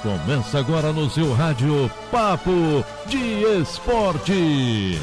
Começa agora no seu rádio Papo de Esporte.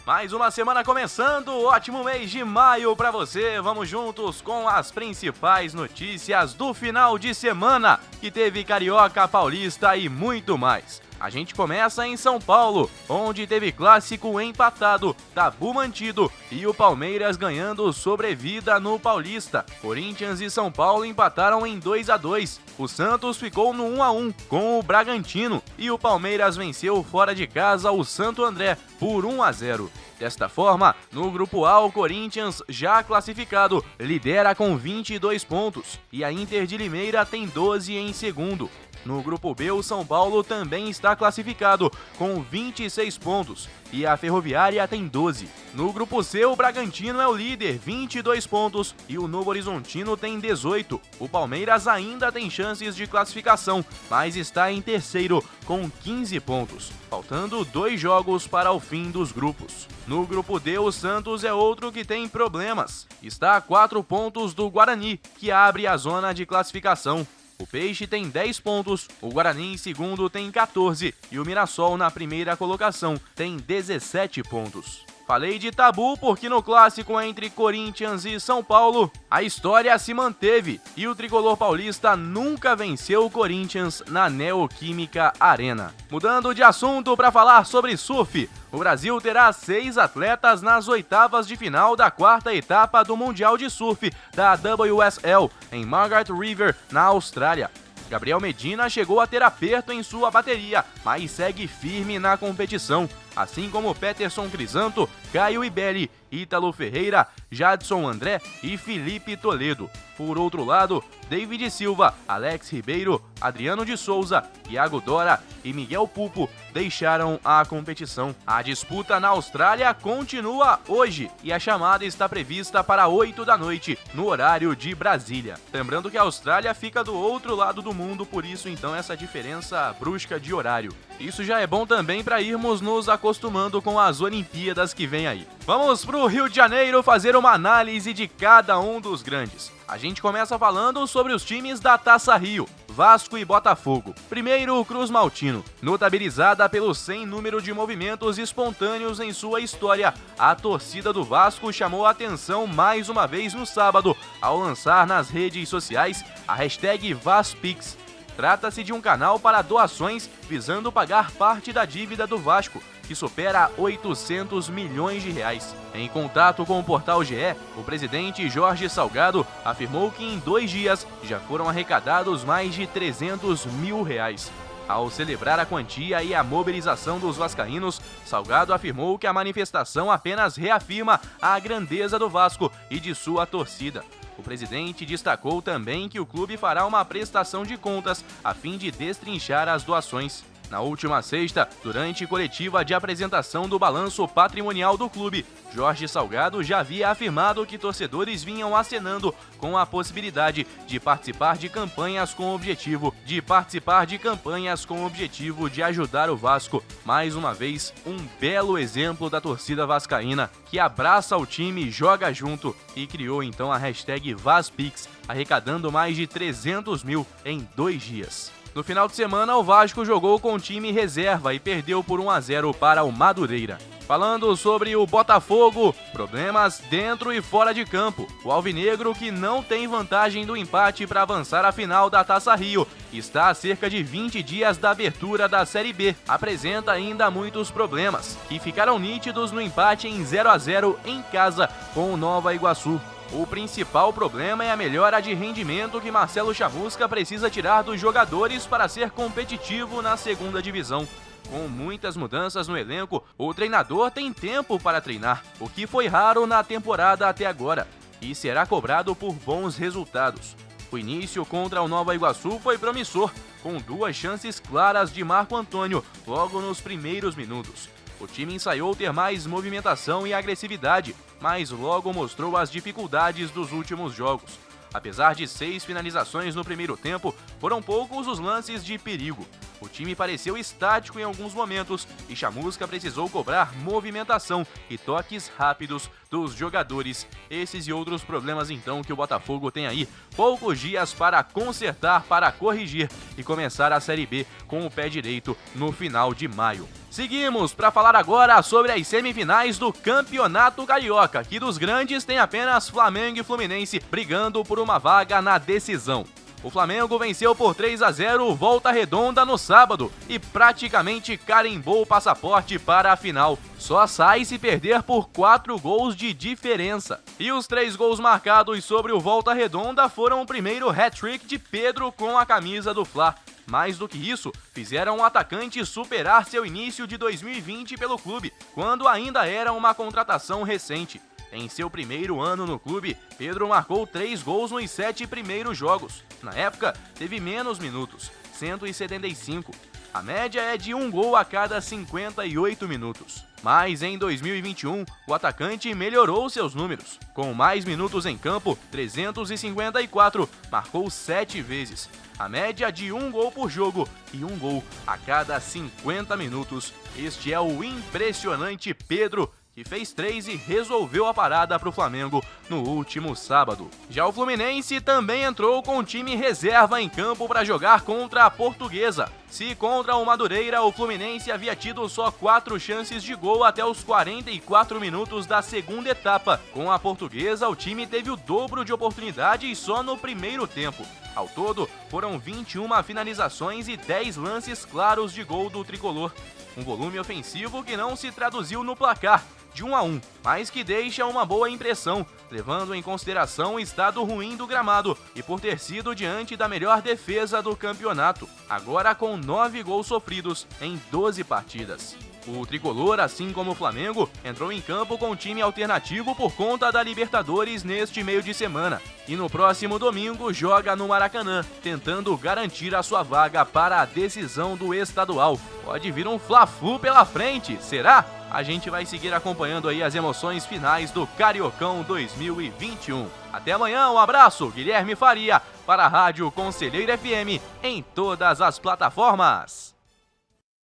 Mais uma semana começando, ótimo mês de maio para você. Vamos juntos com as principais notícias do final de semana, que teve Carioca, Paulista e muito mais. A gente começa em São Paulo, onde teve clássico empatado, tabu mantido e o Palmeiras ganhando sobrevida no Paulista. Corinthians e São Paulo empataram em 2-2. O Santos ficou no 1-1 com o Bragantino e o Palmeiras venceu fora de casa o Santo André por 1-0. Desta forma, no grupo A, o Corinthians, já classificado, lidera com 22 pontos e a Inter de Limeira tem 12 em segundo. No grupo B, o São Paulo também está classificado, com 26 pontos, e a Ferroviária tem 12. No grupo C, o Bragantino é o líder, 22 pontos, e o Novo Horizontino tem 18. O Palmeiras ainda tem chances de classificação, mas está em terceiro, com 15 pontos, faltando 2 jogos para o fim dos grupos. No grupo D, o Santos é outro que tem problemas. Está a 4 pontos do Guarani, que abre a zona de classificação. O Peixe tem 10 pontos, o Guarani em segundo tem 14 e o Mirassol na primeira colocação tem 17 pontos. Falei de tabu porque no clássico entre Corinthians e São Paulo, a história se manteve e o tricolor paulista nunca venceu o Corinthians na Neoquímica Arena. Mudando de assunto para falar sobre surf, o Brasil terá 6 atletas nas oitavas de final da 4ª etapa do Mundial de Surf da WSL, em Margaret River, na Austrália. Gabriel Medina chegou a ter aperto em sua bateria, mas segue firme na competição, assim como Peterson Crisanto, Caio Ibelli, Ítalo Ferreira, Jadson André e Felipe Toledo. Por outro lado, David Silva, Alex Ribeiro, Adriano de Souza, Iago Dora e Miguel Pupo deixaram a competição. A disputa na Austrália continua hoje e a chamada está prevista para 8 da noite, no horário de Brasília. Lembrando que a Austrália fica do outro lado do mundo, por isso então essa diferença brusca de horário. Isso já é bom também para irmos nos acostumando com as Olimpíadas que vem aí. Vamos pro Rio de Janeiro fazer uma análise de cada um dos grandes. A gente começa falando sobre os times da Taça Rio, Vasco e Botafogo. Primeiro, o Cruz Maltino. Notabilizada pelo sem número de movimentos espontâneos em sua história, a torcida do Vasco chamou a atenção mais uma vez no sábado, ao lançar nas redes sociais a hashtag VasPix. Trata-se de um canal para doações visando pagar parte da dívida do Vasco, que supera 800 milhões de reais. Em contato com o portal GE, o presidente Jorge Salgado afirmou que em 2 dias já foram arrecadados mais de 300 mil reais. Ao celebrar a quantia e a mobilização dos vascaínos, Salgado afirmou que a manifestação apenas reafirma a grandeza do Vasco e de sua torcida. O presidente destacou também que o clube fará uma prestação de contas a fim de destrinchar as doações. Na última sexta, durante coletiva de apresentação do balanço patrimonial do clube, Jorge Salgado já havia afirmado que torcedores vinham acenando com a possibilidade de participar de campanhas com o objetivo de ajudar o Vasco. Mais uma vez, um belo exemplo da torcida vascaína, que abraça o time e joga junto, e criou então a hashtag VasPix, arrecadando mais de 300 mil em 2 dias. No final de semana, o Vasco jogou com o time reserva e perdeu por 1-0 para o Madureira. Falando sobre o Botafogo, problemas dentro e fora de campo. O alvinegro, que não tem vantagem do empate para avançar à final da Taça Rio, está a cerca de 20 dias da abertura da Série B. Apresenta ainda muitos problemas, que ficaram nítidos no empate em 0-0 em casa com o Nova Iguaçu. O principal problema é a melhora de rendimento que Marcelo Chamusca precisa tirar dos jogadores para ser competitivo na segunda divisão. Com muitas mudanças no elenco, o treinador tem tempo para treinar, o que foi raro na temporada até agora, e será cobrado por bons resultados. O início contra o Nova Iguaçu foi promissor, com 2 chances claras de Marco Antônio logo nos primeiros minutos. O time ensaiou ter mais movimentação e agressividade, mas logo mostrou as dificuldades dos últimos jogos. Apesar de 6 finalizações no primeiro tempo, foram poucos os lances de perigo. O time pareceu estático em alguns momentos e Chamusca precisou cobrar movimentação e toques rápidos dos jogadores. Esses e outros problemas então que o Botafogo tem aí poucos dias para consertar, para corrigir e começar a Série B com o pé direito no final de maio. Seguimos para falar agora sobre as semifinais do Campeonato Carioca, que dos grandes tem apenas Flamengo e Fluminense brigando por uma vaga na decisão. O Flamengo venceu por 3-0 o Volta Redonda no sábado e praticamente carimbou o passaporte para a final. Só sai se perder por 4 gols de diferença. E os 3 gols marcados sobre o Volta Redonda foram o primeiro hat-trick de Pedro com a camisa do Fla. Mais do que isso, fizeram o atacante superar seu início de 2020 pelo clube, quando ainda era uma contratação recente. Em seu primeiro ano no clube, Pedro marcou 3 gols nos 7 primeiros jogos. Na época, teve menos minutos, 175. A média é de 1 gol a cada 58 minutos. Mas em 2021, o atacante melhorou seus números. Com mais minutos em campo, 354, marcou 7 vezes. A média de 1 gol por jogo e 1 gol a cada 50 minutos. Este é o impressionante Pedro, que fez 3 e resolveu a parada para o Flamengo no último sábado. Já o Fluminense também entrou com o time reserva em campo para jogar contra a Portuguesa. Se contra o Madureira, o Fluminense havia tido só 4 chances de gol até os 44 minutos da segunda etapa. Com a Portuguesa, o time teve o dobro de oportunidades só no primeiro tempo. Ao todo, foram 21 finalizações e 10 lances claros de gol do tricolor. Um volume ofensivo que não se traduziu no placar, de 1-1, mas que deixa uma boa impressão, levando em consideração o estado ruim do gramado e por ter sido diante da melhor defesa do campeonato, agora com 9 gols sofridos em 12 partidas. O tricolor, assim como o Flamengo, entrou em campo com time alternativo por conta da Libertadores neste meio de semana. E no próximo domingo joga no Maracanã, tentando garantir a sua vaga para a decisão do estadual. Pode vir um Fla-Flu pela frente, será? A gente vai seguir acompanhando aí as emoções finais do Cariocão 2021. Até amanhã, um abraço, Guilherme Faria, para a Rádio Conselheiro FM, em todas as plataformas.